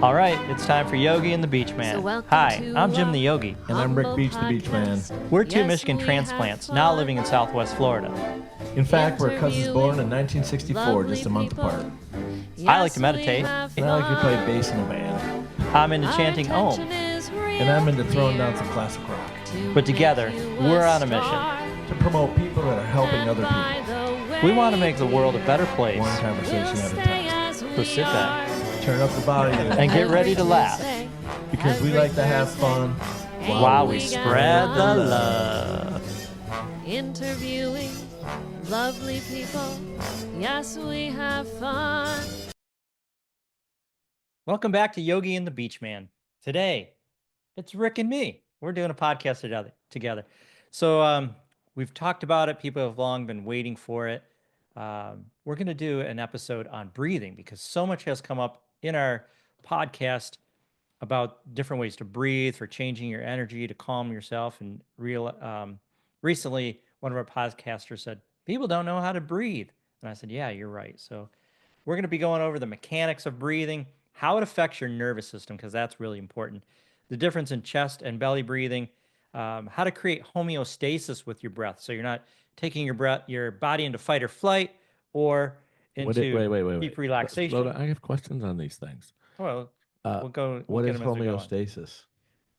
All right, it's time for Yogi and the BeachMan. Hi, I'm Jim the Yogi. And I'm Rick Beach the BeachMan. We're two Michigan transplants now living in Southwest Florida. In fact, we're cousins born in 1964, just a month apart. I like to meditate. And I like to play bass in a band. I'm into chanting Om. And I'm into throwing down some classic rock. But together, we're on a mission to promote people that are helping other people. We want to make the world a better place. One conversation at a time. So sit back, turn up the volume, and get ready to laugh. Because we like to have fun while we spread the love. Interviewing lovely people. Yes, we have fun. Welcome back to Yogi and the BeachMan. Today, it's Rick and me. We're doing a podcast together. So we've talked about it. People have long been waiting for it. We're going to do an episode on breathing because so much has come up in our podcast about different ways to breathe, for changing your energy, to calm yourself. And recently, one of our podcasters said, people don't know how to breathe. And I said, yeah, you're right. So we're going to be going over the mechanics of breathing, how it affects your nervous system, because that's really important. The difference in chest and belly breathing, how to create homeostasis with your breath. So you're not taking your body into fight or flight or into deep relaxation. I have questions on these things. Well, we'll go. What is homeostasis?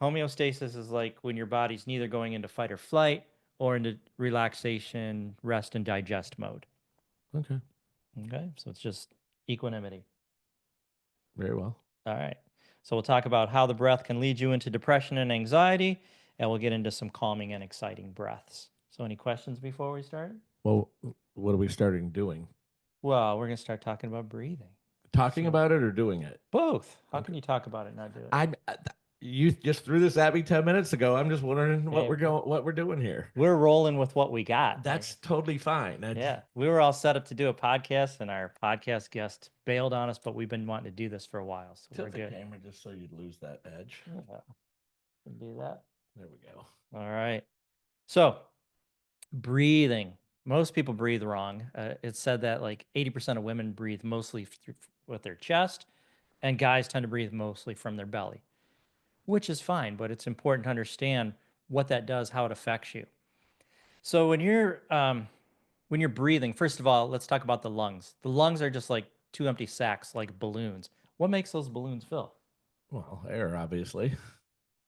Homeostasis is like when your body's neither going into fight or flight or into relaxation, rest, and digest mode. Okay. So it's just equanimity. Very well. All right. So we'll talk about how the breath can lead you into depression and anxiety, and we'll get into some calming and exciting breaths. So any questions before we start? Well, what are we starting doing? Well, we're going to start talking about breathing. Talking about it or doing it? Both. How can you talk about it and not do it? You just threw this at me 10 minutes ago. I'm just wondering what we're doing here. We're rolling with what we got. That's totally fine. Yeah. We were all set up to do a podcast, and our podcast guest bailed on us, but we've been wanting to do this for a while, so we're good. The camera just so you'd lose that edge. Yeah. Can do that. There we go. All right. So, breathing. Most people breathe wrong. It's said that like 80% of women breathe mostly with their chest, and guys tend to breathe mostly from their belly, which is fine, but it's important to understand what that does, how it affects you. So when you're breathing, first of all, let's talk about the lungs. The lungs are just like two empty sacs, like balloons. What makes those balloons fill? Well, air, obviously.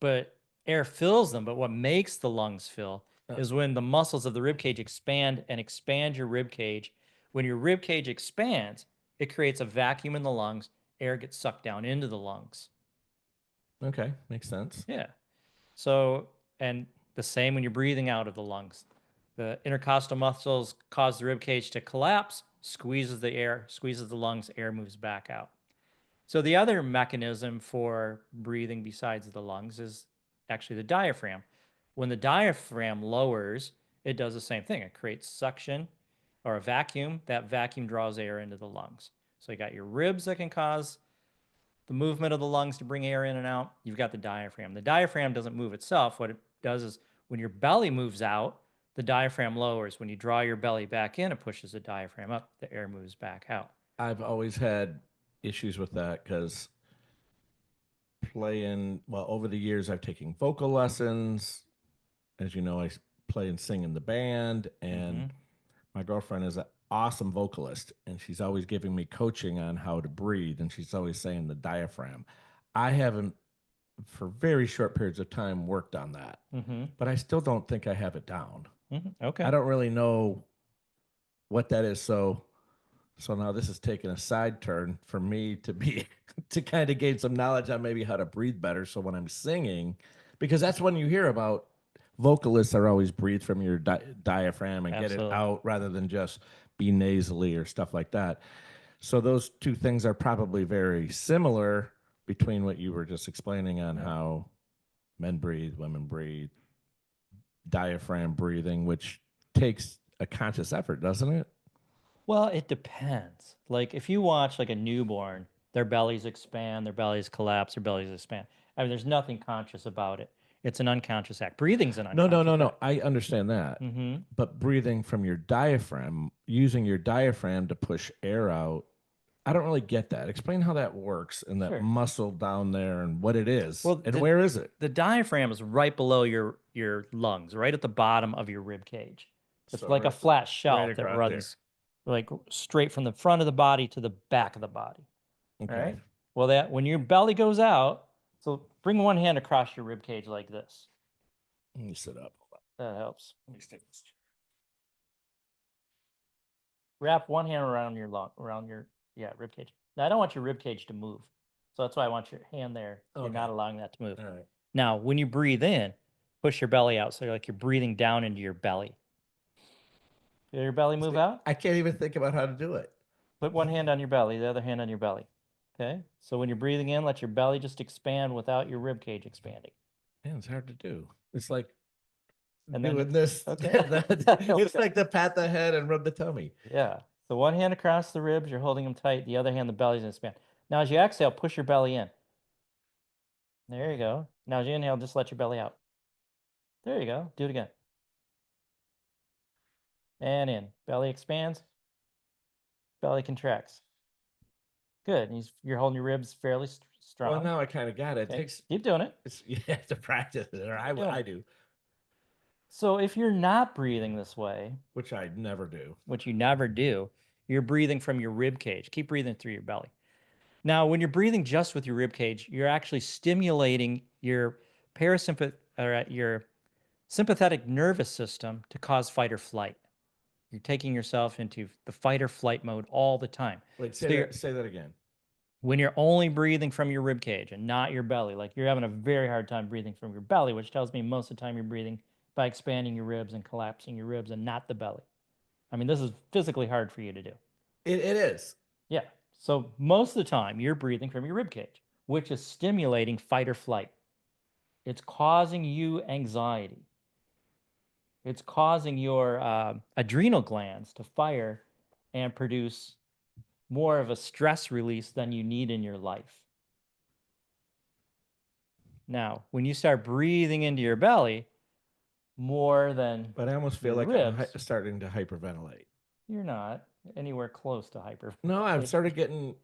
But air fills them, but what makes the lungs fill is when the muscles of the rib cage expand your rib cage. When your rib cage expands, it creates a vacuum in the lungs. Air gets sucked down into the lungs. Okay, makes sense. Yeah. So, and the same when you're breathing out of the lungs. The intercostal muscles cause the rib cage to collapse, squeezes the lungs, air moves back out. So the other mechanism for breathing besides the lungs is actually the diaphragm. When the diaphragm lowers, it does the same thing. It creates suction or a vacuum. That vacuum draws air into the lungs. So you got your ribs that can cause the movement of the lungs to bring air in and out. You've got the diaphragm. The diaphragm doesn't move itself. What it does is when your belly moves out, the diaphragm lowers. When you draw your belly back in, it pushes the diaphragm up. The air moves back out. I've always had issues with that because over the years, I've taken vocal lessons. As you know, I play and sing in the band, and my girlfriend is an awesome vocalist, and she's always giving me coaching on how to breathe, and she's always saying the diaphragm. I haven't, for very short periods of time, worked on that, but I still don't think I have it down. Okay. I don't really know what that is, so now this is taking a side turn for me to kind of gain some knowledge on maybe how to breathe better, so when I'm singing, because that's when you hear about vocalists are always breathe from your diaphragm and get it out rather than just be nasally or stuff like that. So those two things are probably very similar between what you were just explaining on how men breathe, women breathe, diaphragm breathing, which takes a conscious effort, doesn't it? Well, it depends. Like if you watch like a newborn, their bellies expand, their bellies collapse, their bellies expand. I mean, there's nothing conscious about it. It's an unconscious act. Breathing's an unconscious act. No. I understand that. But breathing from your diaphragm, using your diaphragm to push air out I don't really get that. Explain how that works and that Sure. muscle down there and what it is. Well, and where is it? The diaphragm is right below your lungs, right at the bottom of your rib cage. It's So like a right- flat shelf that across there. runs like straight from the front of the body to the back of the body. Okay. All right. Well, that when your belly goes out, so bring one hand across your rib cage like this. Let me sit up. That helps. Let me stick this. Wrap one hand around your rib cage. Now I don't want your rib cage to move, so that's why I want your hand there. You're not Okay. allowing that to move. All right. Now, when you breathe in, push your belly out, so like you're breathing down into your belly. Feel your belly move out? I can't even think about how to do it. Put one hand on your belly, the other hand on your belly. Okay. So when you're breathing in, let your belly just expand without your rib cage expanding. Man, it's hard to do. It's like And then doing this. okay. It's like the pat the head and rub the tummy. Yeah. So one hand across the ribs, you're holding them tight. The other hand, the belly's gonna expand. Now, as you exhale, push your belly in. There you go. Now, as you inhale, just let your belly out. There you go. Do it again. And in. Belly expands. Belly contracts. Good. You're holding your ribs fairly strong. Well, now I kind of got it. It Okay. takes Keep doing it. you have to practice it, or Keep doing I it. do, So if you're not breathing this way, which I never do. which you never do, you're breathing from your rib cage. Keep breathing through your belly. Now, when you're breathing just with your rib cage, you're actually stimulating your your sympathetic nervous system to cause fight or flight. You're taking yourself into the fight or flight mode all the time. Wait, So say that again. when you're only breathing from your rib cage and not your belly, like you're having a very hard time breathing from your belly, which tells me most of the time you're breathing by expanding your ribs and collapsing your ribs and not the belly. I mean, this is physically hard for you to do. It is. Yeah. So most of the time you're breathing from your rib cage, which is stimulating fight or flight. It's causing you anxiety. It's causing your adrenal glands to fire and produce more of a stress release than you need in your life. Now, when you start breathing into your belly more than But I almost feel your like I'm ribs, starting to hyperventilate. you're not anywhere close to hyper. No, I've started getting.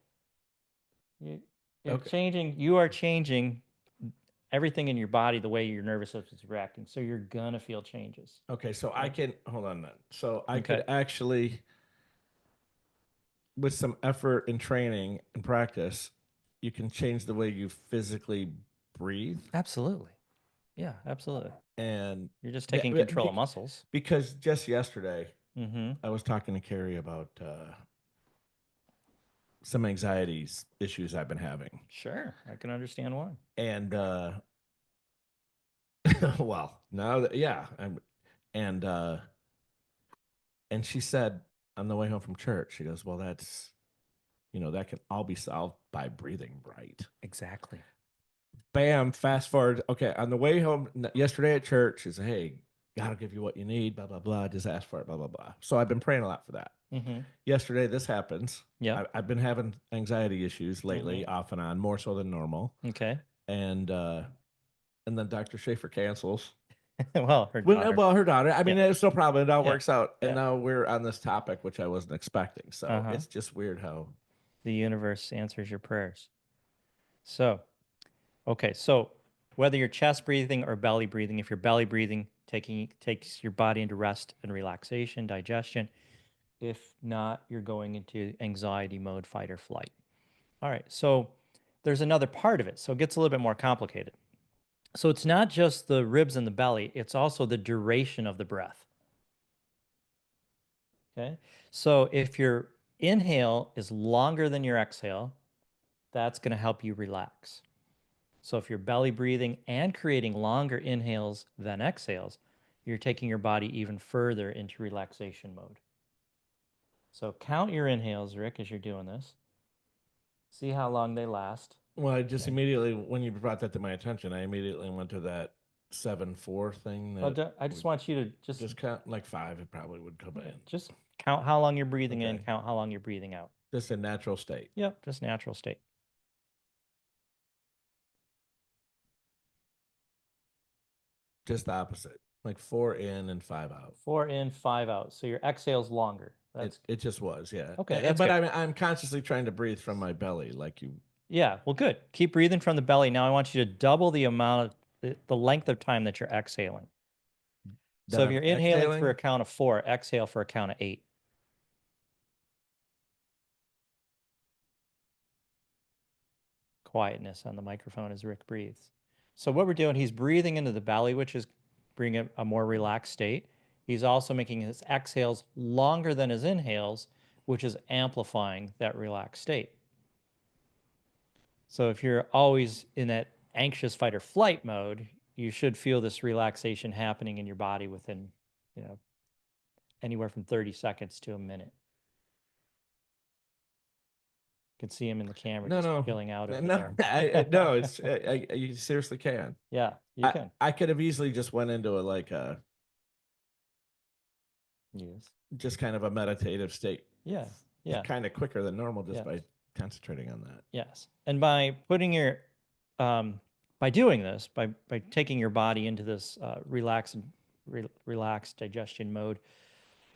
You're Okay. changing. You are changing everything in your body, the way your nervous system is reacting. So you're gonna feel changes. Okay, so I can hold on then. So I Okay. could actually, with some effort and training and practice, you can change the way you physically breathe. Absolutely. Yeah, absolutely. And You're just Yeah, taking but control of muscles. because just yesterday Mm-hmm. I was talking to Carrie about some anxieties issues I've been having, Sure, I can understand why. and well, now that and and she said on the way home from church, she goes, "Well, that's that can all be solved by breathing right." Exactly. Bam, fast forward. Okay, on the way home yesterday at church, she said, "Hey, God will give you what you need, blah, blah, blah. Just ask for it, blah, blah, blah." So I've been praying a lot for that. Mm-hmm. Yesterday, this happens. Yeah. I've been having anxiety issues lately, off and on, more so than normal. Okay. And then Dr. Schaefer cancels. Well, her daughter. Well, her daughter. I mean, Yeah. it's no problem. It all Yeah. works out. And Yeah. now we're on this topic, which I wasn't expecting. So Uh-huh. it's just weird how The universe answers your prayers. So, okay. So whether you're chest breathing or belly breathing, if you're belly breathing, takes your body into rest and relaxation, digestion. If not, you're going into anxiety mode, fight or flight. All right. So there's another part of it. So it gets a little bit more complicated. So it's not just the ribs and the belly, it's also the duration of the breath. Okay. So if your inhale is longer than your exhale, that's going to help you relax. So if you're belly breathing and creating longer inhales than exhales, you're taking your body even further into relaxation mode. So count your inhales, Rick, as you're doing this. See how long they last. Well, I just immediately, when you brought that to my attention, I immediately went to that 7-4 thing. That I just want you to just count like 5. It probably would come in. just count how long you're breathing in, Okay. count how long you're breathing out. Just a natural state. Yep, just natural state. Just the opposite. Like 4 in and 5 out. 4 in, 5 out. So your exhale's longer. That's It just was, yeah. Okay, that's But good. I'm consciously trying to breathe from my belly, like you. Yeah, well, good. Keep breathing from the belly. Now I want you to double the amount of the length of time that you're exhaling. So That if I'm you're inhaling for exhaling. a count of 4, exhale for a count of 8. Quietness on the microphone as Rick breathes. So what we're doing, he's breathing into the belly, which is bringing a more relaxed state. He's also making his exhales longer than his inhales, which is amplifying that relaxed state. So if you're always in that anxious fight or flight mode, you should feel this relaxation happening in your body within, you know, anywhere from 30 seconds to a minute. You can see him in the camera No, just no, chilling out over no, there. no. It's you seriously can. Yeah, you can. I could have easily just went into Yes. just kind of a meditative state, Yeah. Yeah. kind of quicker than normal, just Yeah. by concentrating on that. Yes. And by putting your, by doing this, by taking your body into this relaxed digestion mode,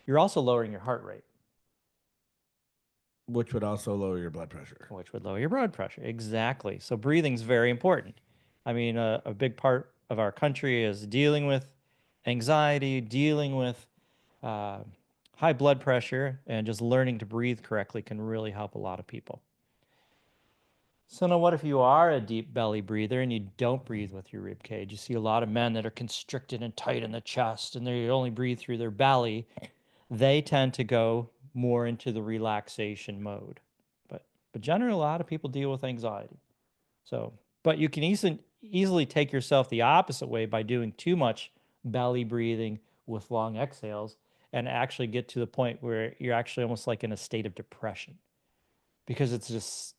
you're also lowering your heart rate, Which would also lower your blood pressure. which would lower your blood pressure. Exactly. So breathing's very important. I mean, a big part of our country is dealing with anxiety, dealing with uh, high blood pressure, and just learning to breathe correctly can really help a lot of people. So now what if you are a deep belly breather and you don't breathe with your rib cage? You see a lot of men that are constricted and tight in the chest and they only breathe through their belly. They tend to go more into the relaxation mode. But generally a lot of people deal with anxiety. So, but you can easily take yourself the opposite way by doing too much belly breathing with long exhales and actually get to the point where you're actually almost like in a state of depression because it's just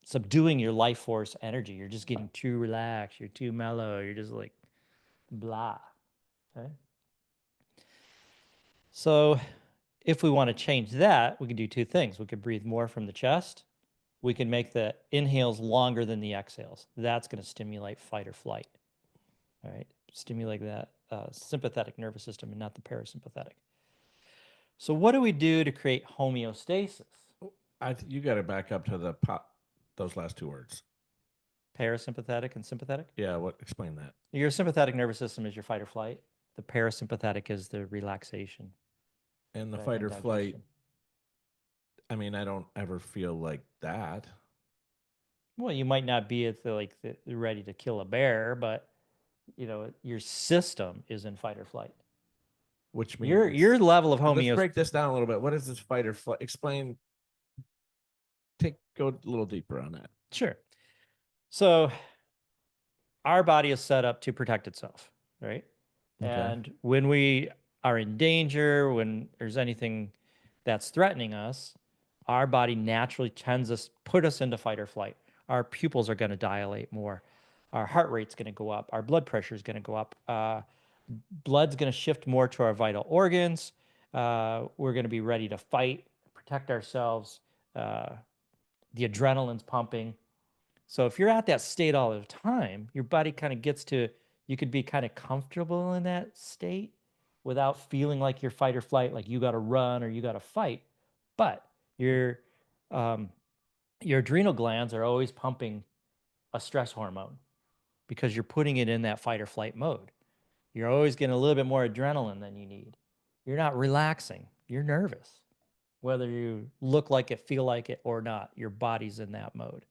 subduing your life force energy. You're just getting too relaxed. You're too mellow. You're just like blah. Okay. So if we want to change that, we can do two things. We could breathe more from the chest. We can make the inhales longer than the exhales. That's going to stimulate fight or flight. All right. Stimulate that sympathetic nervous system and not the parasympathetic. So what do we do to create homeostasis? You got to back up to those last two words. Parasympathetic and sympathetic? Yeah, what? Explain that. Your sympathetic nervous system is your fight or flight. The parasympathetic is the relaxation. And the Right, fight and or flight. digestion. I mean, I don't ever feel like that. Well, you might not be at the ready to kill a bear, but you know your system is in fight or flight. Which means Your level of let's homeostasis. break this down a little bit. What is this fight or flight? Explain. Go a little deeper on that. Sure. So our body is set up to protect itself, right? Okay. And when we are in danger, when there's anything that's threatening us, our body naturally tends to put us into fight or flight. Our pupils are going to dilate more. Our heart rate's going to go up. Our blood pressure is going to go up. Blood's going to shift more to our vital organs. We're going to be ready to fight, protect ourselves. The adrenaline's pumping. So if you're at that state all the time, your body kind of gets to, you could be kind of comfortable in that state without feeling like you're fight or flight, like you got to run or you got to fight. But um, your adrenal glands are always pumping a stress hormone because you're putting it in that fight or flight mode. You're always getting a little bit more adrenaline than you need. You're not relaxing. You're nervous. Whether you look like it, feel like it, or not, your body's in that mode.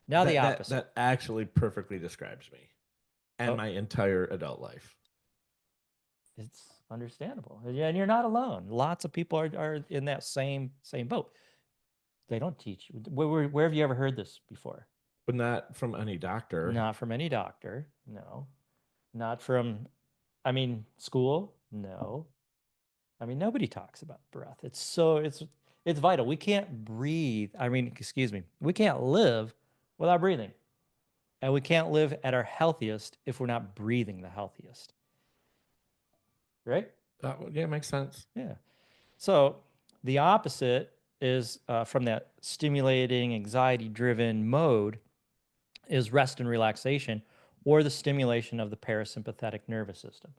Now the opposite. That actually perfectly describes me and my entire adult life. It's understandable. Yeah, and you're not alone. Lots of people are in that same boat. They don't teach you. Where have you ever heard this before? But not from any doctor. Not from any doctor. No. Not from, I mean, school. No. I mean, nobody talks about breath. It's vital. We can't breathe. I mean, excuse me. We can't live without breathing. And we can't live at our healthiest if we're not breathing the healthiest. Right? Yeah, makes sense. Yeah. So the opposite is from that stimulating, anxiety-driven mode is rest and relaxation or the stimulation of the parasympathetic nervous system.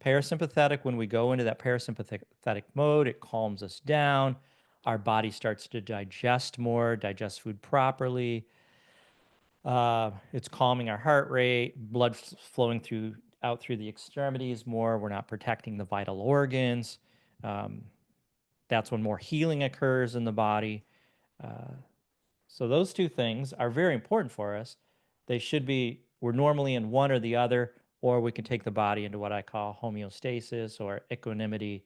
Parasympathetic, when we go into that parasympathetic mode, it calms us down. Our body starts to digest more, digest food properly. It's calming our heart rate, blood flowing out through the extremities more. We're not protecting the vital organs. Um, that's when more healing occurs in the body. Uh, so those two things are very important for us. They should be, we're normally in one or the other, or we can take the body into what I call homeostasis or equanimity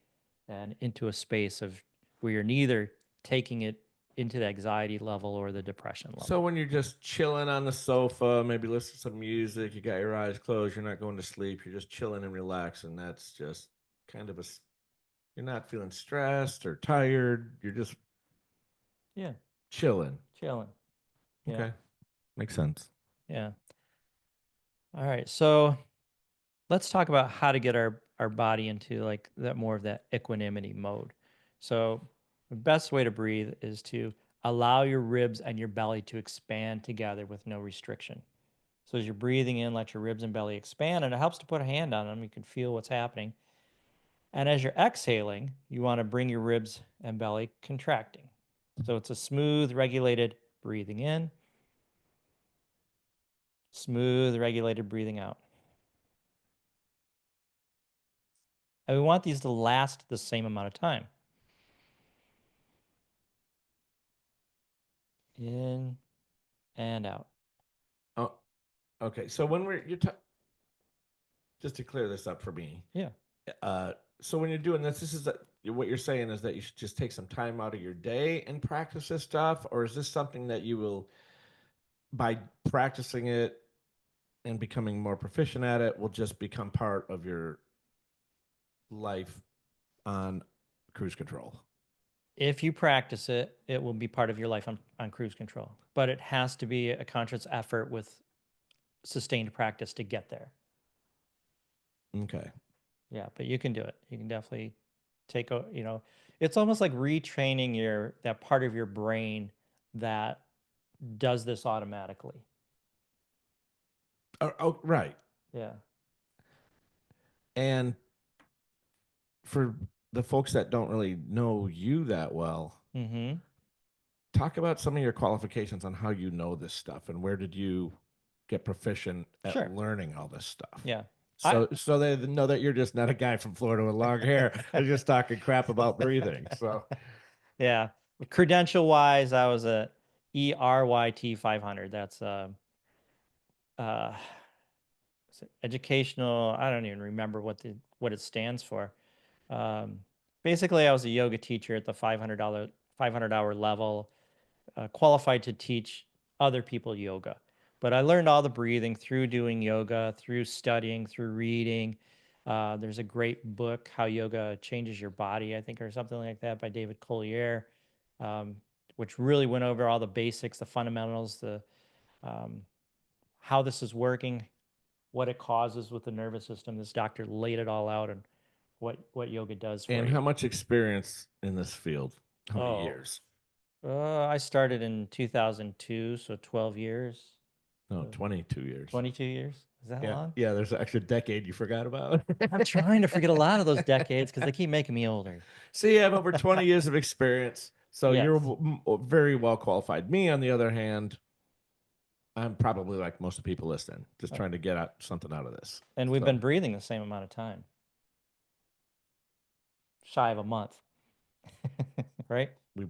and into a space of where you're neither taking it into the anxiety level or the depression level. So when you're just chilling on the sofa, maybe listen to some music, you got your eyes closed, you're not going to sleep, you're just chilling and relaxing. That's just kind of you're not feeling stressed or tired. You're just Yeah, chilling. chilling. Yeah. Okay. Makes sense. Yeah. All right. So let's talk about how to get our body into like that more of that equanimity mode. So the best way to breathe is to allow your ribs and your belly to expand together with no restriction. So as you're breathing in, let your ribs and belly expand, and it helps to put a hand on them. You can feel what's happening. And as you're exhaling, you want to bring your ribs and belly contracting. So it's a smooth, regulated breathing in, smooth, regulated breathing out. And we want these to last the same amount of time. In and out. Oh, okay. So when just to clear this up for me. Yeah. So when you're doing this is what you're saying is that you should just take some time out of your day and practice this stuff, or is this something that you will, by practicing it and becoming more proficient at it, will just become part of your life on cruise control? If you practice it, it will be part of your life on cruise control. But it has to be a conscious effort with sustained practice to get there. Okay. Yeah, but you can do it. You can definitely it's almost like retraining that part of your brain that does this automatically. Oh, right. Yeah. And for the folks that don't really know you that well, Mm-hmm. talk about some of your qualifications on how you know this stuff and where did you get proficient at Sure. learning all this stuff. Yeah. So they know that you're just not a guy from Florida with long hair. They're just talking crap about breathing. So Yeah. Credential wise, I was a ERYT 500. That's uh educational. I don't even remember what it stands for. Basically, I was a yoga teacher at the $500 level, qualified to teach other people yoga. But I learned all the breathing through doing yoga, through studying, through reading. There's a great book, How Yoga Changes Your Body, I think, or something like that, by David Collier, um, which really went over all the basics, the fundamentals, the how this is working, what it causes with the nervous system. This doctor laid it all out and what yoga does for and you. how much experience in this field? How many Oh, years? I started in 2002, so 12 years. No, 22 years. 22 years? Is that Yeah. long? Yeah, there's an extra decade you forgot about. I'm trying to forget a lot of those decades because they keep making me older. So you have over 20 years of experience. So Yes. you're very well qualified. Me, on the other hand, I'm probably like most of the people listening, just trying to get something out of this. And we've been breathing the same amount of time. Shy of a month. Right? We've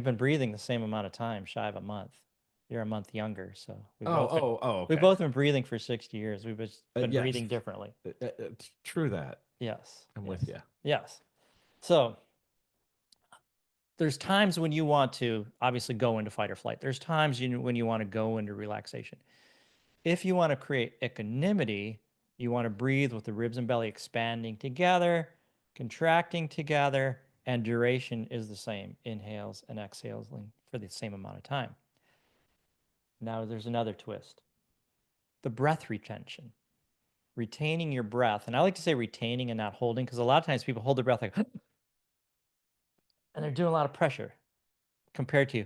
been breathing the same amount of time, shy of a month. You're a month younger, so okay. we've both been breathing for 60 years. We've just been yes. breathing differently. It's true that. Yes. I'm yes. with you. Yes. So there's times when you want to obviously go into fight or flight. There's times when you want to go into relaxation. If you want to create equanimity, you want to breathe with the ribs and belly expanding together, contracting together, and duration is the same. Inhales and exhales for the same amount of time. Now there's another twist. The breath retention. Retaining your breath. And I like to say retaining and not holding, because a lot of times people hold their breath like, and they're doing a lot of pressure compared to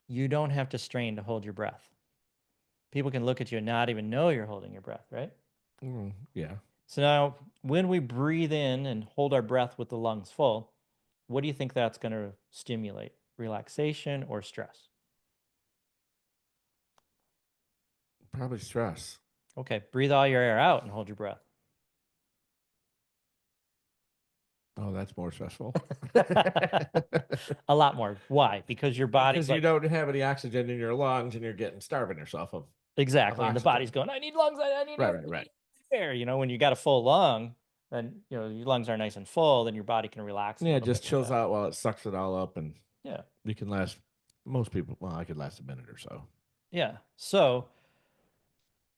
you don't have to strain to hold your breath. People can look at you and not even know you're holding your breath, right? Yeah. So now, when we breathe in and hold our breath with the lungs full, what do you think that's going to stimulate? Relaxation or stress? Probably stress. Okay, breathe all your air out and hold your breath. Oh, that's more stressful. A lot more. Why? Because your body's Because you like, don't have any oxygen in your lungs and you're starving yourself of exactly, and the oxygen. body's going, I need lungs, I need air, Right, I right. need air. You know, when you got a full lung, then your lungs are nice and full, then your body can relax a Yeah, it little bit just with chills that. out while it sucks it all up, and Yeah. you can last. Most people, well, I could last a minute or so. Yeah. So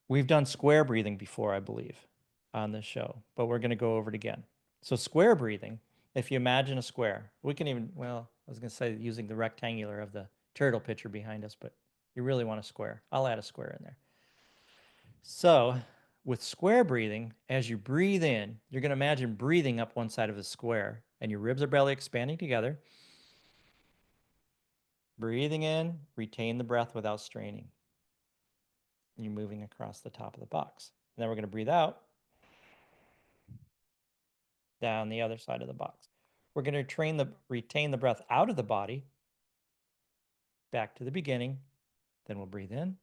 we've done square breathing before, I believe, on this show, but we're going to go over it again. So square breathing, if you imagine a square, we can even, well, I was going to say using the rectangular of the turtle picture behind us, but you really want a square. I'll add a square in there. So with square breathing, as you breathe in, you're going to imagine breathing up one side of the square and your ribs are barely expanding together. Breathing in, retain the breath without straining. You're moving across the top of the box. And then we're going to breathe out down the other side of the box. We're going to retain the breath out of the body, back to the beginning. Then we'll breathe in,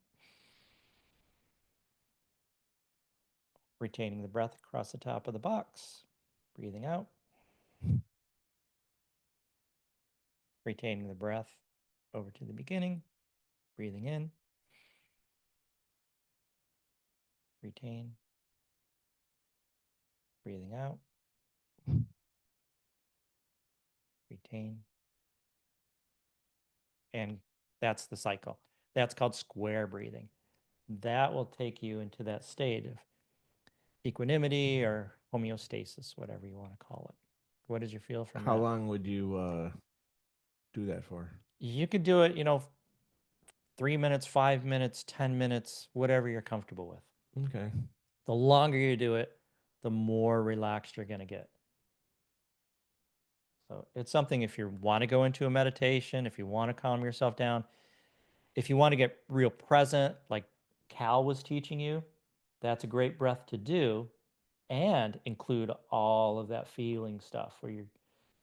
retaining the breath across the top of the box, breathing out, retaining the breath over to the beginning, breathing in, retain, breathing out, retain, and that's the cycle. That's called square breathing. That will take you into that state of equanimity or homeostasis, whatever you want to call it. What did you feel from How that? long would you do that for? You could do it, 3 minutes, 5 minutes, 10 minutes, whatever you're comfortable with. Okay. The longer you do it, the more relaxed you're going to get. So it's something if you want to go into a meditation, if you want to calm yourself down, if you want to get real present, like Cal was teaching you, that's a great breath to do and include all of that feeling stuff where you're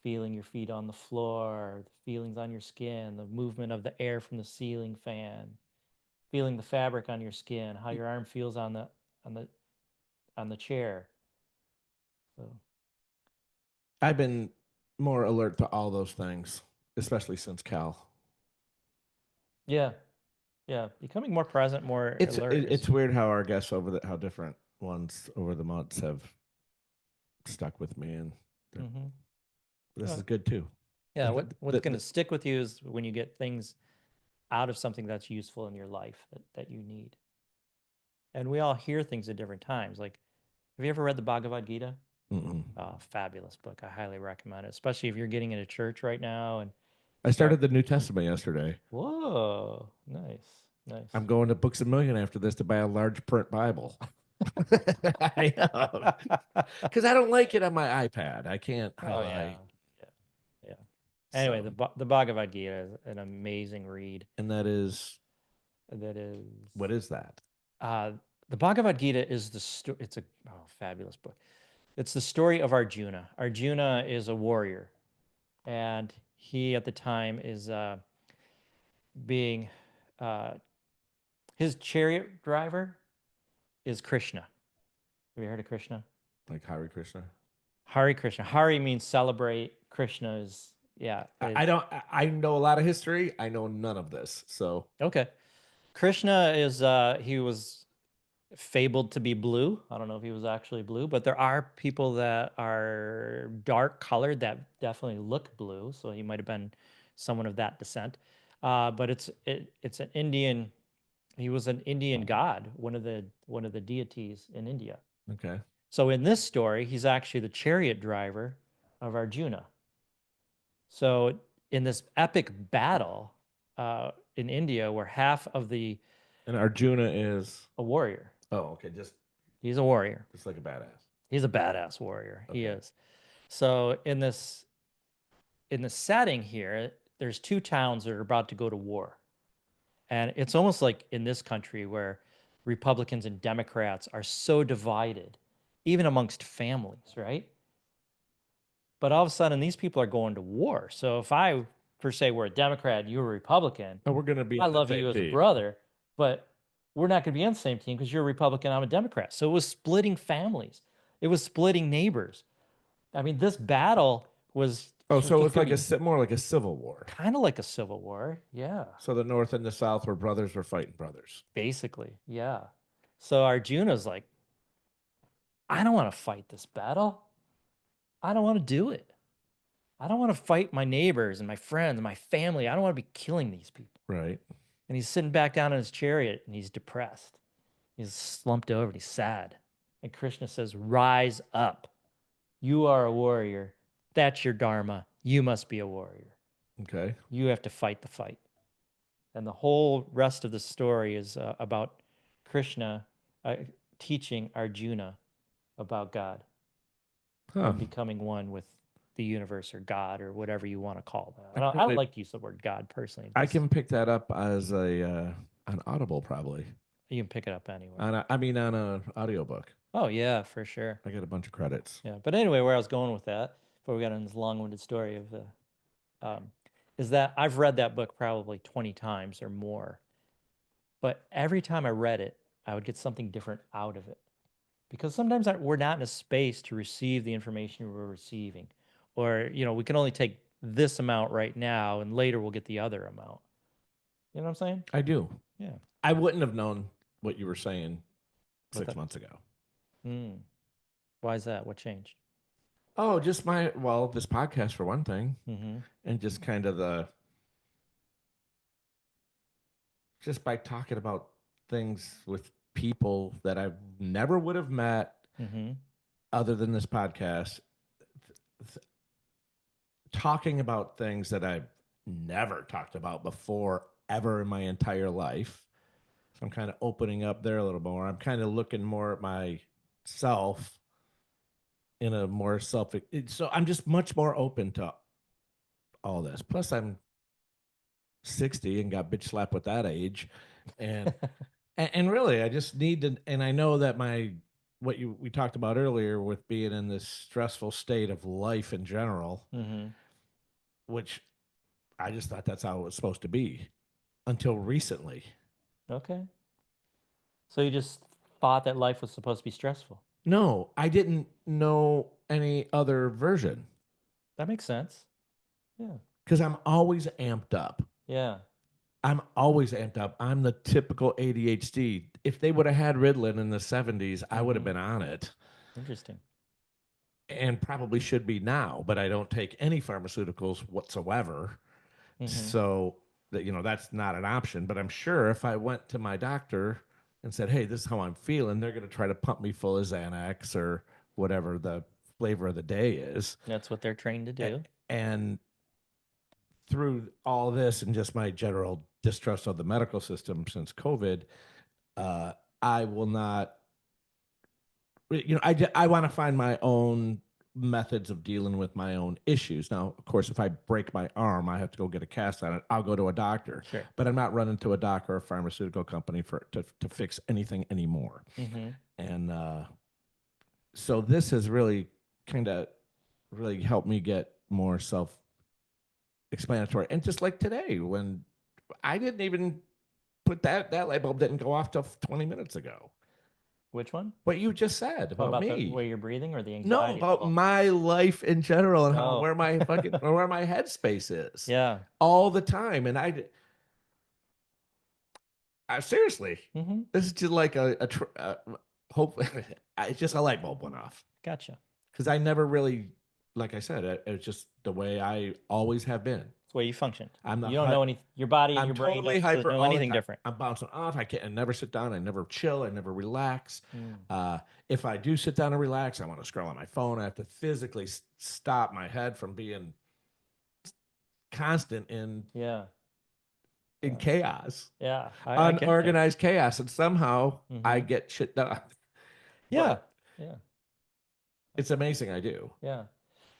feeling your feet on the floor, the feelings on your skin, the movement of the air from the ceiling fan, feeling the fabric on your skin, how your arm feels on the on the chair. So I've been more alert to all those things, especially since Cal. yeah, yeah, becoming more present, more alert is It's weird how our guests how different ones over the months have stuck with me, and mm-hmm. this Oh, is good too. yeah. What's The- going to the- stick with you is when you get things out of something that's useful in your life that you need. And we all hear things at different times. Like, have you ever read the Bhagavad Gita? Mm-mm. Oh, fabulous book. I highly recommend it, especially if you're getting into church right now and I start. started the New Testament yesterday. Whoa, nice, nice. I'm going to Books a Million after this to buy a large print Bible. I know. Because I don't like it on my iPad. I can't Oh yeah, highlight. yeah, yeah. Anyway, So, the Bhagavad Gita is an amazing read. and that is, That is, what is that? uh, the Bhagavad Gita is it's a fabulous book. It's the story of Arjuna. Arjuna is a warrior, and he at the time is being uh, his chariot driver is Krishna. Have you heard of Krishna? Like Hare Krishna? Hari Krishna. Hari means celebrate. Krishna is yeah. I don't, I know a lot of history. I know none of this. So, Okay. Krishna is he was fabled to be blue. I don't know if he was actually blue, but there are people that are dark colored that definitely look blue. So he might have been someone of that descent. But it's an Indian. He was an Indian god, one of the deities in India. okay. So in this story, he's actually the chariot driver of Arjuna. So in this epic battle in India, where half of the And Arjuna is, a warrior, oh, okay. he's a warrior. Just like a badass. He's a badass warrior. He Okay. is. So in the setting here, there's two towns that are about to go to war. And it's almost like in this country where Republicans and Democrats are so divided, even amongst families, right? But all of a sudden, these people are going to war. So if I, per se, were a Democrat, you were a Republican, Oh, we're going to be I on the love same you as a team. brother, but we're not going to be on the same team because you're a Republican, I'm a Democrat. So it was splitting families. It was splitting neighbors. I mean, this battle was Oh, so it's like getting more like a civil war. kind of like a civil war. Yeah, So the North and the South were brothers were fighting brothers. basically. Yeah. So Arjuna's like, I don't want to fight this battle. I don't want to do it. I don't want to fight my neighbors and my friends and my family. I don't want to be killing these people. Right. And he's sitting back down in his chariot and he's depressed. He's slumped over and he's sad. And Krishna says, rise up. You are a warrior. That's your dharma. You must be a warrior. Okay. You have to fight the fight. And the whole rest of the story is about Krishna teaching Arjuna about God Huh. and becoming one with the universe or God or whatever you want to call that. I I don't really- like to use the word God personally. I Just- can pick that up as a an Audible probably. You can pick it up anyway. On an audiobook. Oh, yeah, for sure. I get a bunch of credits. Yeah. But anyway, where I was going with that, before we got into this long winded story of is that I've read that book probably 20 times or more. But every time I read it, I would get something different out of it. Because sometimes we're not in a space to receive the information we're receiving. Or, we can only take this amount right now and later we'll get the other amount. You know what I'm saying? I do. Yeah. I wouldn't have known what you were saying What 6 that- months ago. Hmm. Why is that? What changed? Oh, just this podcast for one thing, Mm-hmm. and just kind of just by talking about things with people that I never would have met Mm-hmm. other than this podcast, talking about things that I've never talked about before ever in my entire life. So I'm kind of opening up there a little more. I'm kind of looking more at myself in a more so I'm just much more open to all this. Plus I'm 60 and got bitch slapped with that age. And and really I just need to, and I know that we talked about earlier with being in this stressful state of life in general, Mm-hmm. which I just thought that's how it was supposed to be until recently. Okay. So you just thought that life was supposed to be stressful. No, I didn't know any other version That makes sense. Yeah. because I'm always amped up. Yeah. I'm always amped up. I'm the typical ADHD. If they would have had Ritalin in the 70s, I would have Mhm. been on it Interesting. and probably should be now, but I don't take any pharmaceuticals whatsoever. Mhm. So that's not an option. But I'm sure if I went to my doctor and said, "Hey, this is how I'm feeling," they're going to try to pump me full of Xanax or whatever the flavor of the day is. That's what they're trained to do. And through all this and just my general distrust of the medical system since COVID, I will not. I want to find my own methods of dealing with my own issues. Now, of course, if I break my arm, I have to go get a cast on it. I'll go to a doctor, Sure. but I'm not running to a doctor or a pharmaceutical company to fix anything anymore. Mm-hmm. And so this has really kind of really helped me get more self-explanatory. And just like today, when I didn't even put that light bulb didn't go off till 20 minutes ago. Which one? What you just said about me. The way you're breathing or the No, anxiety? about my life in general and how Oh. where my where my headspace is Yeah. all the time. And I seriously, Mm-hmm. this is just like hope. It's just a light bulb went off Gotcha. because I never really, like I said, it's just the way I always have been. It's the way you functioned. I'm not. You don't know your body and I'm your brain totally doesn't hyper know all the anything time. different. I'm bouncing off. I never sit down. I never chill. I never relax. Mm. If I do sit down and relax, I want to scroll on my phone. I have to physically stop my head from being constant in Yeah. chaos, Yeah. I get that. unorganized chaos, and somehow I Mhm. get shit done. Yeah. But Yeah. it's amazing I do. Yeah.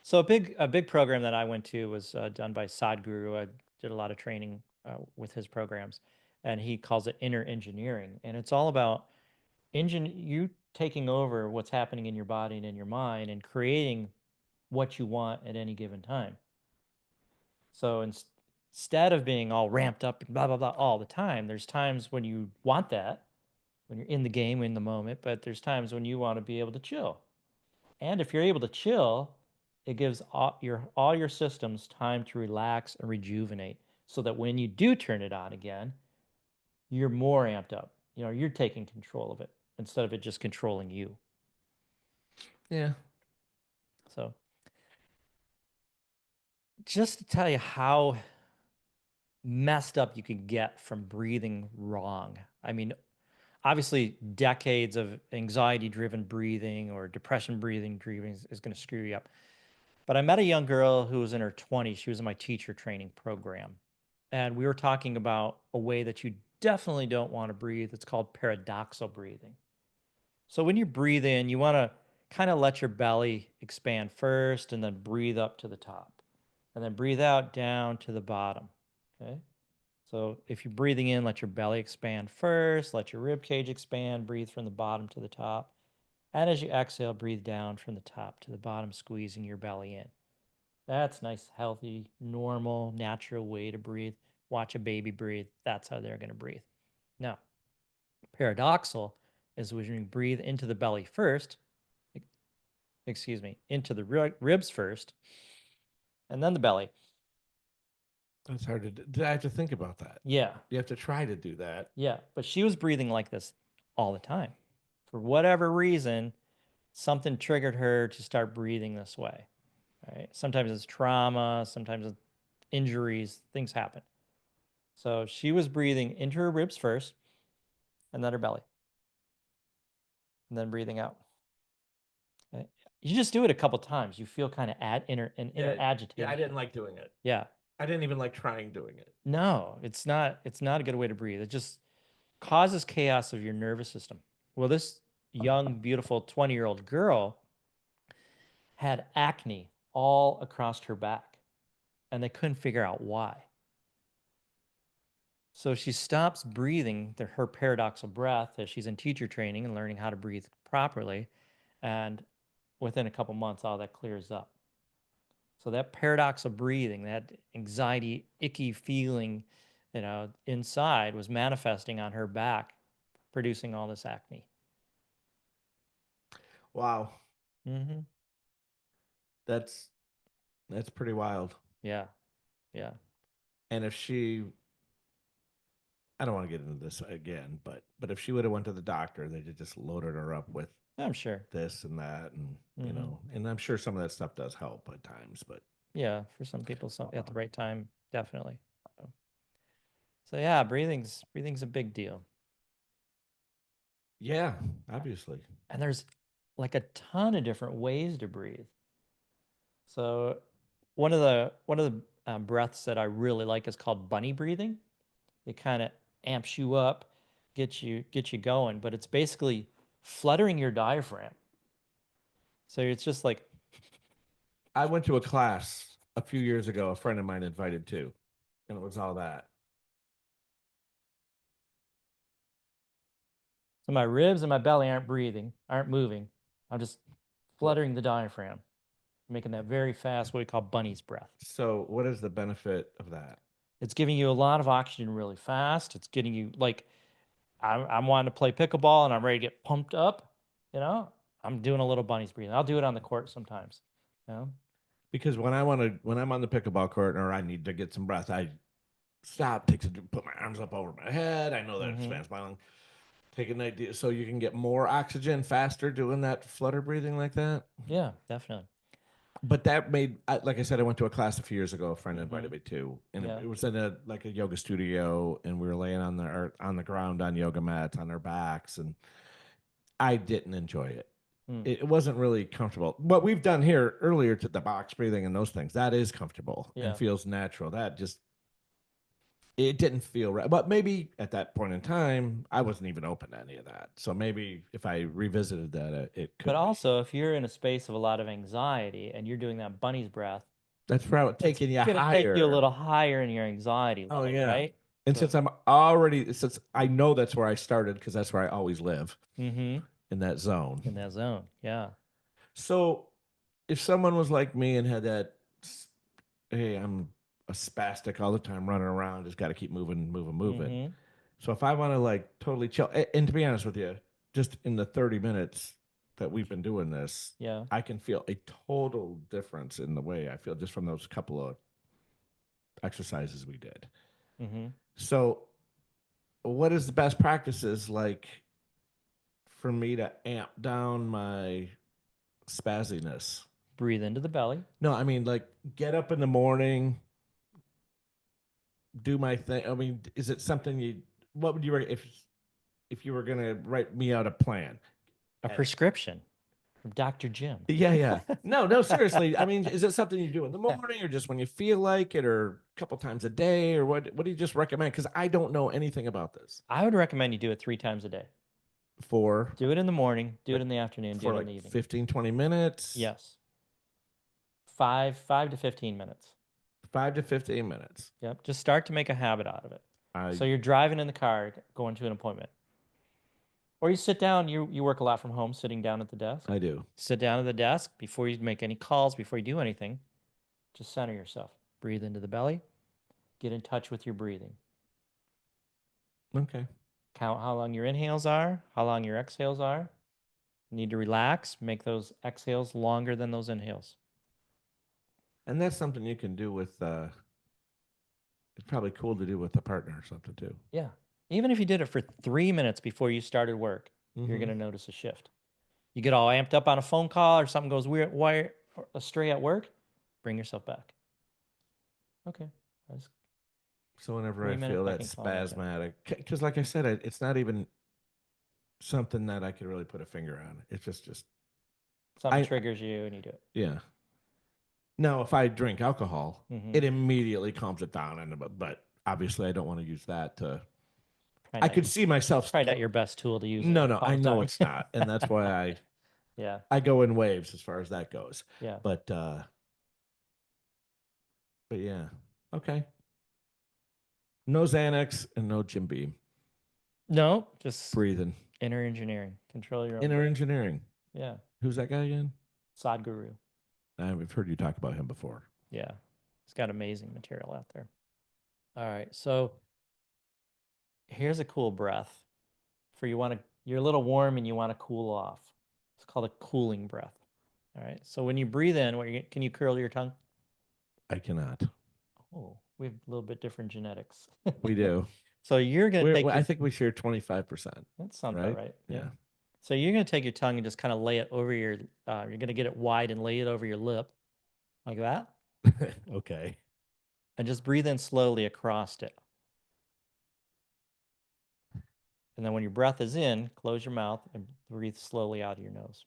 So a big program that I went to was done by Sadhguru. I did a lot of training with his programs, and he calls it inner engineering, and it's all about you taking over what's happening in your body and in your mind and creating what you want at any given time. So instead of being all ramped up and blah blah blah all the time, there's times when you want that, when you're in the game, in the moment, but there's times when you want to be able to chill. And if you're able to chill, it gives all your systems time to relax and rejuvenate so that when you do turn it on again, you're more amped up. You know, you're taking control of it instead of it just controlling you. Yeah. So, just to tell you how messed up you can get from breathing wrong. I mean, obviously, decades of anxiety driven breathing or depression breathing is going to screw you up. But I met a young girl who was in her 20s. She was in my teacher training program. And we were talking about a way that you definitely don't want to breathe. It's called paradoxal breathing. So when you breathe in, you want to kind of let your belly expand first and then breathe up to the top. And then breathe out down to the bottom. Okay? So if you're breathing in, let your belly expand first, let your rib cage expand, breathe from the bottom to the top. And as you exhale, breathe down from the top to the bottom, squeezing your belly in. That's nice, healthy, normal, natural way to breathe. Watch a baby breathe. That's how they're going to breathe. Now, paradoxal is when you breathe into the belly first, excuse me, into the ribs first, and then the belly. That's hard to do. I have to think about that. Yeah. You have to try to do that. Yeah. But she was breathing like this all the time. For whatever reason, something triggered her to start breathing this way. Right? Sometimes it's trauma, sometimes it's injuries, things happen. So she was breathing into her ribs first, and then her belly, and then breathing out. Okay? You just do it a couple times. You feel kind of inner agitation. Yeah, I didn't like doing it. Yeah. I didn't even like trying doing it. No, it's not. It's not a good way to breathe. It just causes chaos of your nervous system. Well, this young, beautiful 20-year-old girl had acne all across her back, and they couldn't figure out why. So she stops breathing her paradoxal breath as she's in teacher training and learning how to breathe properly. And within a couple months, all that clears up. So that paradoxal breathing, that anxiety, icky feeling, inside was manifesting on her back, producing all this acne. Wow. Mm-hmm. That's pretty wild. Yeah. Yeah. And if she, I don't want to get into this again, but if she would have went to the doctor, they'd have just loaded her up with I'm sure. this and that, and Mhm. and I'm sure some of that stuff does help at times, but Yeah, for some people, at the right time, definitely. So yeah, breathing's a big deal. yeah, obviously. And there's like a ton of different ways to breathe. So one of the breaths that I really like is called bunny breathing. It kind of amps you up, gets you going, but it's basically fluttering your diaphragm. So it's just like, I went to a class a few years ago, a friend of mine invited to, and it was all that. so my ribs and my belly aren't moving. I'm just fluttering the diaphragm, making that very fast, what we call bunny's breath. So, what is the benefit of that? It's giving you a lot of oxygen really fast. It's getting you like, I'm wanting to play pickleball and I'm ready to get pumped up. I'm doing a little bunny's breathing. I'll do it on the court sometimes. You know, Because when I'm on the pickleball court or I need to get some breath, I stop, put my arms up over my head. I know that Mhm. expands my lung. Take an idea, so you can get more oxygen faster doing that flutter breathing like that. Yeah, definitely. But that like I said, I went to a class a few years ago. A friend invited me to, and Yeah. it was in a yoga studio, and we were laying on the ground on yoga mats on our backs, and I didn't enjoy it. Mm. It wasn't really comfortable. What we've done here earlier to the box breathing and those things, that is comfortable Yeah. and feels natural. That just it didn't feel right. But maybe at that point in time, I wasn't even open to any of that. So maybe if I revisited that, it could. But also, if you're in a space of a lot of anxiety and you're doing that bunny's breath, That's probably taking you it's gonna higher. take you a little higher in your anxiety level, Oh yeah, right? And So- since I know that's where I started because that's where I always live Mm-hmm. in that zone. In that zone. Yeah. So if someone was like me and had hey, I'm a spastic all the time, running around, just got to keep moving, moving, moving. Mm-hmm. So if I want to like totally chill, and to be honest with you, just in the 30 minutes that we've been doing this, Yeah. I can feel a total difference in the way I feel just from those couple of exercises we did. Mm-hmm. So what is the best practices like for me to amp down my spazziness? Breathe into the belly. No, I mean like get up in the morning, do my thing. I mean, is it something what would you if you were gonna write me out a plan? A prescription from Dr. Jim. Yeah, yeah. No, seriously. I mean, is it something you do in the morning or just when you feel like it or a couple times a day or what do you just recommend? Because I don't know anything about this. I would recommend you do it 3 times a day. For Do it in the morning, do it in the afternoon, do for it in like the evening. 15, 20 minutes. Yes. 5 to 15 minutes. 5 to 15 minutes. Yep. Just start to make a habit out of it. I So you're driving in the car going to an appointment. Or you sit down, you work a lot from home, sitting down at the desk. I do. Sit down at the desk before you make any calls, before you do anything. Just center yourself. Breathe into the belly. Get in touch with your breathing. Okay. Count how long your inhales are, how long your exhales are. You need to relax. Make those exhales longer than those inhales. And that's something you can do with it's probably cool to do with a partner or something too. Yeah. Even if you did it for 3 minutes before you started work, you're Mhm. going to notice a shift. You get all amped up on a phone call or something goes weird, wire astray at work, bring yourself back. Okay. That's So whenever 3 I minutes, feel I that can calm it down. spasmatic, because like I said, it's not even something that I could really put a finger on. It's just Something I triggers you and you do it. yeah. Now, if I drink alcohol, Mhm. it immediately calms it down, but obviously I don't want to use that to. Probably I not could your- see myself. Probably not your best tool to use. No, when no, it I calms know down. it's not, and that's why Yeah. I go in waves as far as that goes. Yeah. But yeah, okay. No Xanax and no Jim Beam. No, just Breathing. inner engineering. Control your own Inner breath. engineering. Yeah. Who's that guy again? Sadhguru. I've heard you talk about him before. Yeah. He's got amazing material out there. All right. So here's a cool breath for you're a little warm and you want to cool off. It's called a cooling breath. All right. So when you breathe in, can you curl your tongue? I cannot. Oh, we have a little bit different genetics. We do. So you're going to take I think we share 25%. that sounds right? about right. Yeah. So you're going to take your tongue and just kind of lay it over you're going to get it wide and lay it over your lip like that. Okay. And just breathe in slowly across it. And then when your breath is in, close your mouth and breathe slowly out of your nose.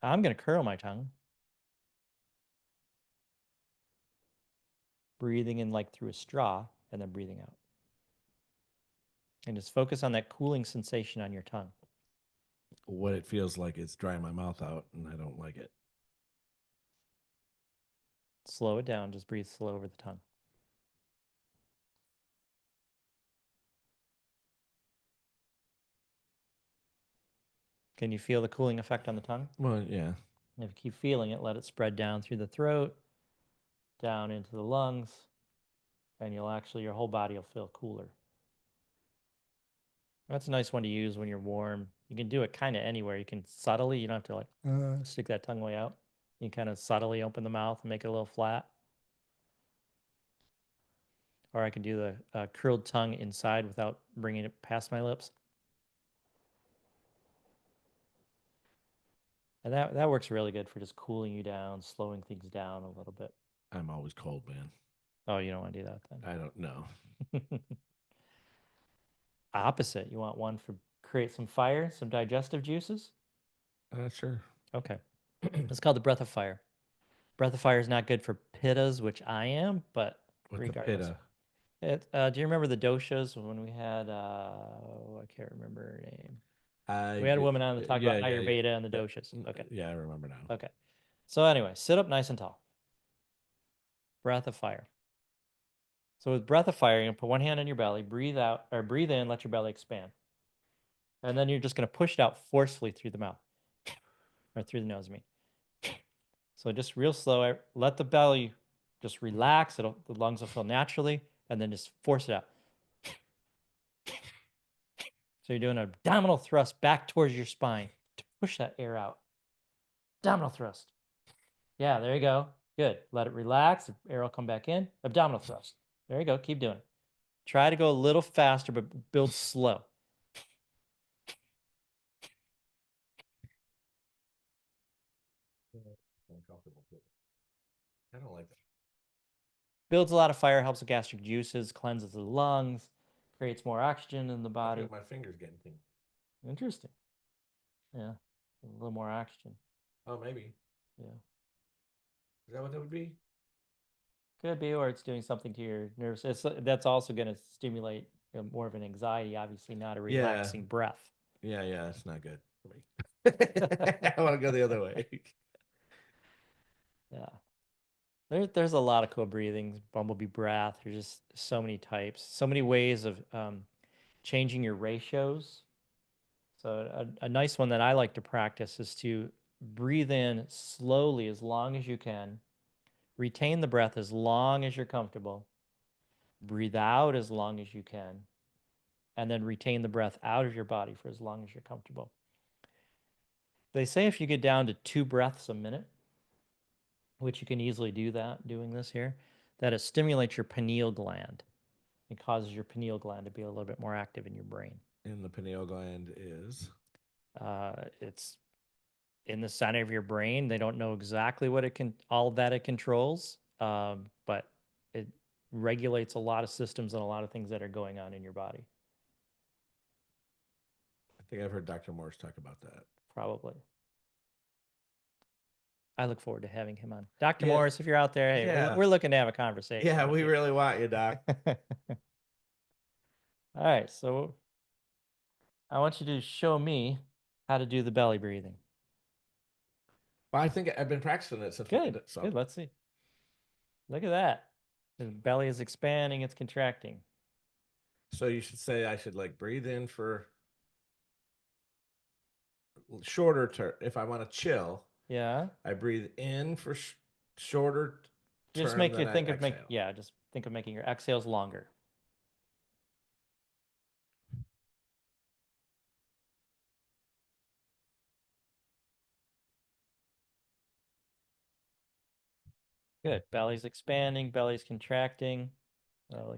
I'm going to curl my tongue. Breathing in like through a straw and then breathing out. And just focus on that cooling sensation on your tongue. What it feels like is drying my mouth out, and I don't like it. Slow it down. Just breathe slow over the tongue. Can you feel the cooling effect on the tongue? Well, yeah. If you keep feeling it, let it spread down through the throat, down into the lungs, and your whole body will feel cooler. That's a nice one to use when you're warm. You can do it kind of anywhere. You can subtly, you don't have to like stick that tongue way out. You can kind of subtly open the mouth and make it a little flat. Or I can do the curled tongue inside without bringing it past my lips. And that works really good for just cooling you down, slowing things down a little bit. I'm always cold, man. Oh, you don't want to do that then? I don't know. Opposite. You want one for create some fire, some digestive juices? Sure. Okay. It's called the breath of fire. Breath of fire is not good for pittas, which I am, but With regardless. the pitta. Do you remember the doshas when we had, I can't remember her name. We had a woman on to talk about Ayurveda and the doshas. Okay. Yeah, I remember now. Okay. So anyway, sit up nice and tall. Breath of fire. So with breath of fire, you're gonna put one hand on your belly, breathe out or breathe in, let your belly expand. And then you're just gonna push it out forcefully through the mouth. Or through the nose, I mean. So just real slow. Let the belly just relax. The lungs will fill naturally, and then just force it out. So you're doing an abdominal thrust back towards your spine to push that air out. Abdominal thrust. Yeah, there you go. Good. Let it relax. The air will come back in. Abdominal thrust. There you go. Keep doing it. Try to go a little faster, but build slow. Uncomfortable too. I don't like that. Builds a lot of fire, helps with gastric juices, cleanses the lungs, creates more oxygen in the I body. feel my fingers getting things. Interesting. Yeah. A little more oxygen. Oh, maybe. Yeah. Is that what that would be? Could be, or it's doing something to your nerves. That's also going to stimulate more of an anxiety, obviously, not a Yeah. relaxing breath. Yeah, it's not good for me. I want to go the other way. Yeah. There's a lot of cool breathings, bumblebee breath. There's just so many types, so many ways of changing your ratios. So a nice one that I like to practice is to breathe in slowly as long as you can, retain the breath as long as you're comfortable, breathe out as long as you can, and then retain the breath out of your body for as long as you're comfortable. They say if you get down to 2 breaths a minute, which you can easily do that doing this here, that it stimulates your pineal gland. It causes your pineal gland to be a little bit more active in your brain. And the pineal gland is? It's in the center of your brain. They don't know exactly what all that it controls, but it regulates a lot of systems and a lot of things that are going on in your body. I think I've heard Dr. Morris talk about that. Probably. I look forward to having him on. Dr. Yeah. Morris, if you're out there, hey, Yeah. we're looking to have a conversation. Yeah, with we you. really want you, Doc. All right, so I want you to show me how to do the belly breathing. Well, I think I've been practicing it since we did Good. it. So. Good. Let's see. Look at that. The belly is expanding, it's contracting. So you should say I should like breathe in for shorter term. If I want to chill, Yeah. I breathe in for shorter Just term make than you think I of exhale. just think of making your exhales longer. Good. Belly's expanding, belly's contracting.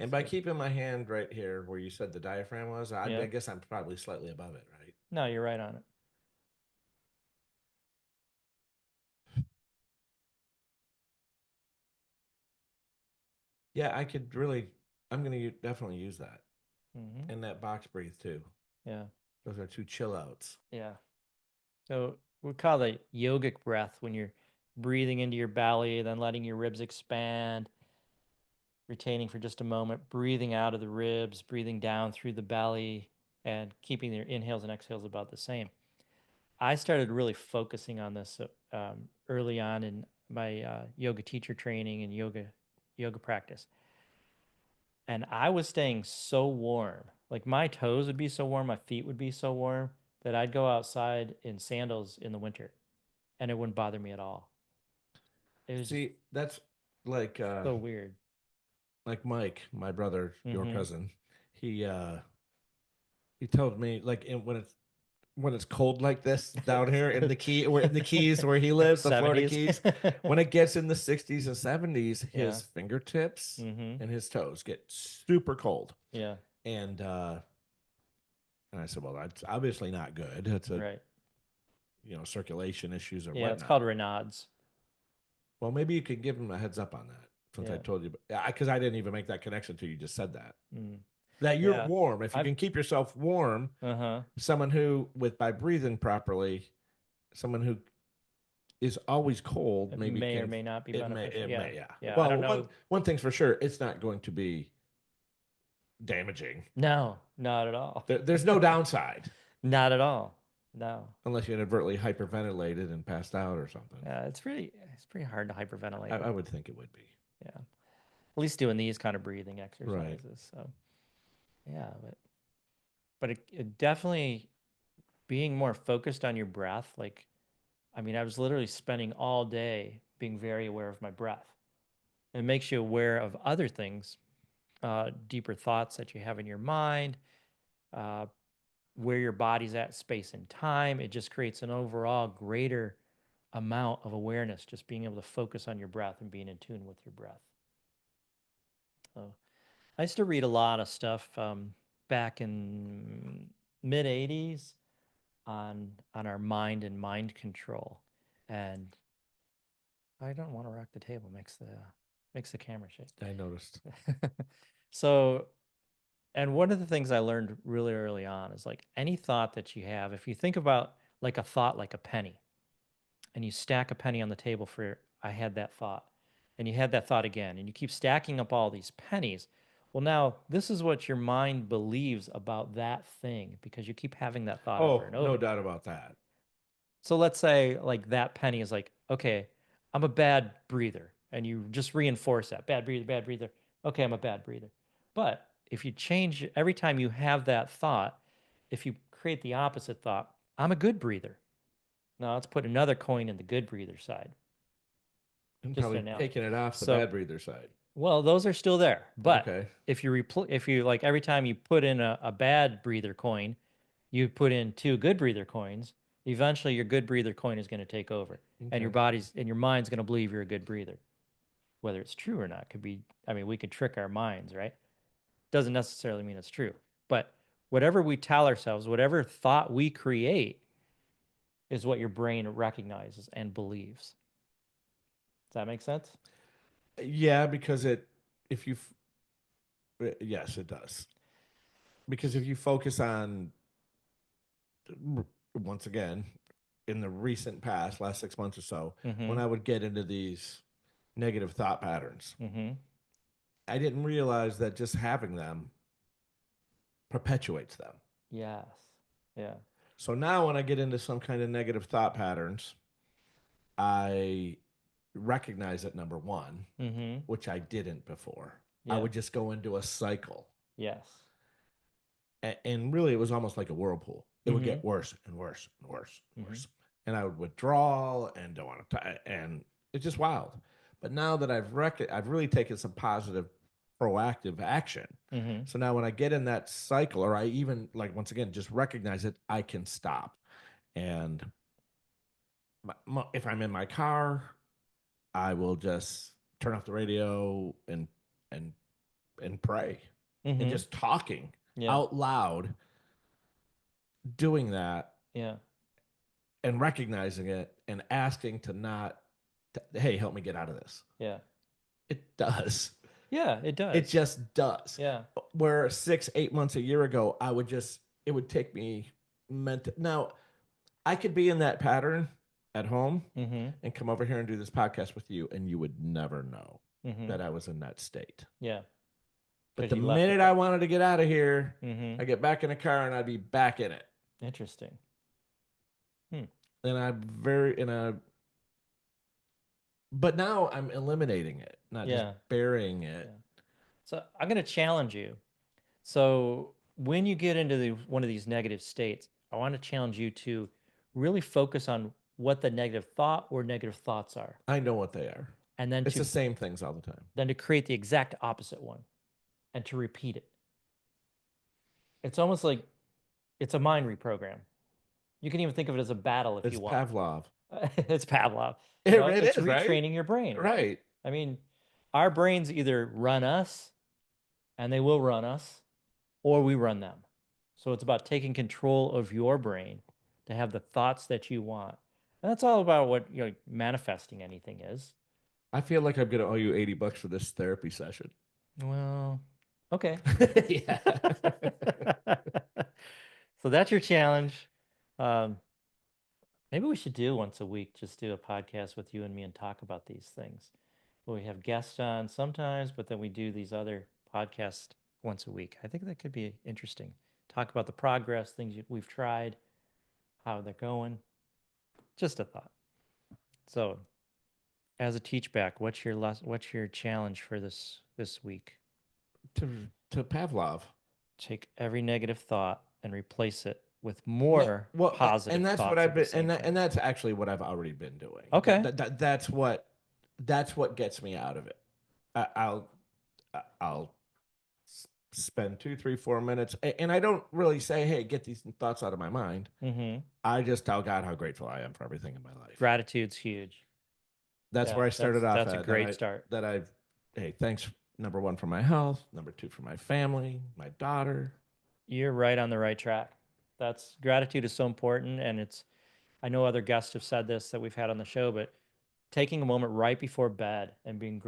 And by keeping my hand right here where you said the diaphragm was, I guess I'm probably slightly above it, right? No, you're right on it. Yeah, I could really, I'm going to definitely use that. Mm-hmm. And that box breathe too. Yeah. Those are 2 chill outs. Yeah. So we call it yogic breath when you're breathing into your belly, then letting your ribs expand, retaining for just a moment, breathing out of the ribs, breathing down through the belly, and keeping your inhales and exhales about the same. I started really focusing on this early on in my yoga teacher training and yoga practice. And I was staying so warm. Like my toes would be so warm, my feet would be so warm that I'd go outside in sandals in the winter and it wouldn't bother me at all. It was See, that's like so weird. Like Mike, my brother, your Mhm. cousin. He told me like when it's cold like this down here in the Keys where he lives, the Florida 70s. Keys, when it gets in the 60s and 70s, Yeah. his fingertips Mhm. and his toes get super cold. Yeah. And I said, well, that's obviously not good. It's a Right. circulation issues or Yeah, whatnot. it's called Raynaud's. Well, maybe you could give him a heads up on that since I Yeah. told you. Because I didn't even make that connection until you just said that. Mm. That you're Yeah. warm. If you can keep yourself warm, Uh-huh. someone who, by breathing properly, someone who is always cold, It maybe may or can, may not be it beneficial. May, Yeah. yeah. Yeah, Well, I don't know. one thing's for sure, it's not going to be damaging. No, not at all. There's no downside. Not at all. No. Unless you inadvertently hyperventilated and passed out or something. It's pretty hard to hyperventilate. I would think it would be. Yeah. at least doing these kind of breathing Right. exercises. So yeah, but it definitely being more focused on your breath. Like, I mean, I was literally spending all day being very aware of my breath. It makes you aware of other things, deeper thoughts that you have in your mind, uh, where your body's at, space and time. It just creates an overall greater amount of awareness, just being able to focus on your breath and being in tune with your breath. So I used to read a lot of stuff back in mid 80s on our mind and mind control. And I don't want to rock the table, makes the camera shake. I noticed. So, and one of the things I learned really early on is like any thought that you have, if you think about like a thought like a penny, and you stack a penny on the table for I had that thought, and you had that thought again, and you keep stacking up all these pennies. Well, now this is what your mind believes about that thing because you keep having that thought over Oh, and no over. doubt about that. So let's say like that penny is like, okay, I'm a bad breather. And you just reinforce that bad breather, bad breather. Okay, I'm a bad breather. But if you change every time you have that thought, if you create the opposite thought, I'm a good breather. Now let's put another coin in the good breather side. I'm Just probably an analogy. taking it off the So, bad breather side. well, those are still there. But Okay. if you like every time you put in a bad breather coin, you put in two good breather coins, eventually your good breather coin is going to take over. And your Okay. body's and your mind's going to believe you're a good breather. Whether it's true or not could be, I mean, we could trick our minds, right? Doesn't necessarily mean it's true. But whatever we tell ourselves, whatever thought we create is what your brain recognizes and believes. Does that make sense? Yeah, because if you, yes, it does. Because if you focus on, once again, in the recent past, last 6 months or so, when Mm-hmm. I would get into these negative thought patterns, Mm-hmm. I didn't realize that just having them perpetuates them. Yes. Yeah. So now when I get into some kind of negative thought patterns, I recognize it, number one, Mm-hmm. which I didn't before. I Yeah. would just go into a cycle. Yes. And really, it was almost like a whirlpool. It would Mm-hmm. get worse and worse and worse and Mm-hmm. worse. And I would withdraw and don't want to, and it's just wild. But now that I've really taken some positive, proactive action. Mm-hmm. So now when I get in that cycle, or I even like once again just recognize it, I can stop. And if I'm in my car, I will just turn off the radio and and pray and Mm-hmm. just talking Yeah. out loud, doing that Yeah. and recognizing it and asking to not, hey, help me get out of this. Yeah. It does. Yeah. It It does. just does. Yeah. Where 6, 8 months, a year ago, it would take me now I could be in that pattern at home Mm-hmm. and come over here and do this podcast with you, and you would never know Mm-hmm. that I was in that state. Yeah. But Because the you left minute I wanted to get out of here, Mm-hmm. I get back in the car and I'd be back in it. Interesting. Hmm. And I'm very in a but now I'm eliminating it, not just Yeah. burying it. Yeah. So I'm going to challenge you. So when you get into one of these negative states, I want to challenge you to really focus on what the negative thought or negative thoughts are, I know what they are. and It's the same things all the time. then to create the exact opposite one and to repeat it. It's almost like it's a mind reprogram. You can even think of it as a battle if It's you want. Pavlov. It's Pavlov. It It's is, right? retraining your brain. Right. I mean, our brains either run us, and they will run us, or we run them. So it's about taking control of your brain to have the thoughts that you want. And that's all about what manifesting anything is. I feel like I'm gonna owe you $80 for this therapy session. Well, okay. Yeah. So that's your challenge. Um, maybe we should do once a week, just do a podcast with you and me and talk about these things. We have guests on sometimes, but then we do these other podcasts once a week. I think that could be interesting. Talk about the progress, things we've tried, how they're going. Just a thought. So As a teach back, what's your challenge for this week? To Pavlov. Take every negative thought and replace it with more positive and that's thoughts what I've of the been, same thing. and that's actually what I've already been doing. Okay. That's what gets me out of it. I'll spend 2, 3, 4 minutes, and I don't really say, "Hey, get these thoughts out of my mind." Mm-hmm. I just tell God how grateful I am for everything in my life. Gratitude's huge. That's where I started off. That's a great start. Hey, thanks. Number 1 for my health. Number 2 for my family, my daughter. You're right on the right track. Gratitude is so important, and I know other guests have said this that we've had on the show, but taking a moment right before bed and being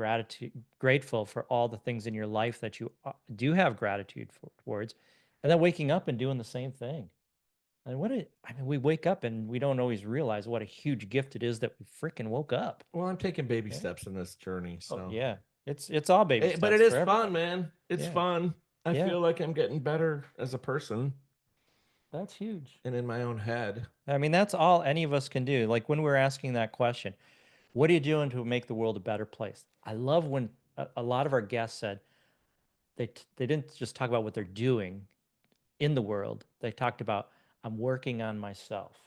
grateful for all the things in your life that you do have gratitude towards, and then waking up and doing the same thing. And we wake up and we don't always realize what a huge gift it is that we freaking woke up. Well, I'm taking baby steps in this journey. So yeah, it's all baby steps. But it is for fun, man. It's fun. I feel like I'm getting better as a person. That's huge. And in my own head. I mean, that's all any of us can do. Like when we're asking that question, what are you doing to make the world a better place? I love when a lot of our guests said they didn't just talk about what they're doing in the world. They talked about, I'm working on myself.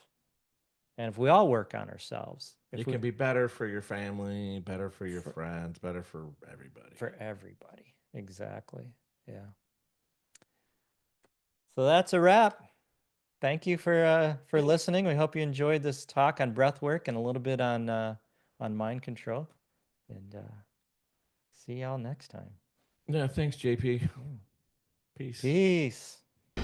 And if we all work on ourselves, it can be better for your family, better for your friends, better for everybody. For everybody. Exactly. Yeah. So that's a wrap. Thank you for listening. We hope you enjoyed this talk on breath work and a little bit on mind control. And see y'all next time. Yeah, thanks, JP. Peace.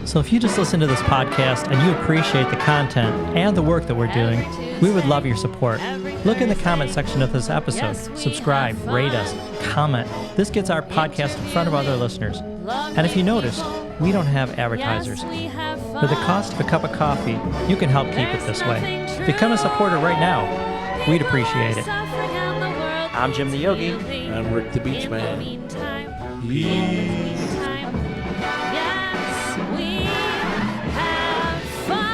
So if you just listen to this podcast and you appreciate the content and the work that we're doing, we would love your support. Look in the comment section of this episode. Subscribe, rate us, comment. This gets our podcast in front of other listeners. And if you noticed, we don't have advertisers. For the cost of a cup of coffee, you can help keep it this way. Become a supporter right now. We'd appreciate it. I'm Jim the Yogi. I'm Rick the BeachMan. Fun.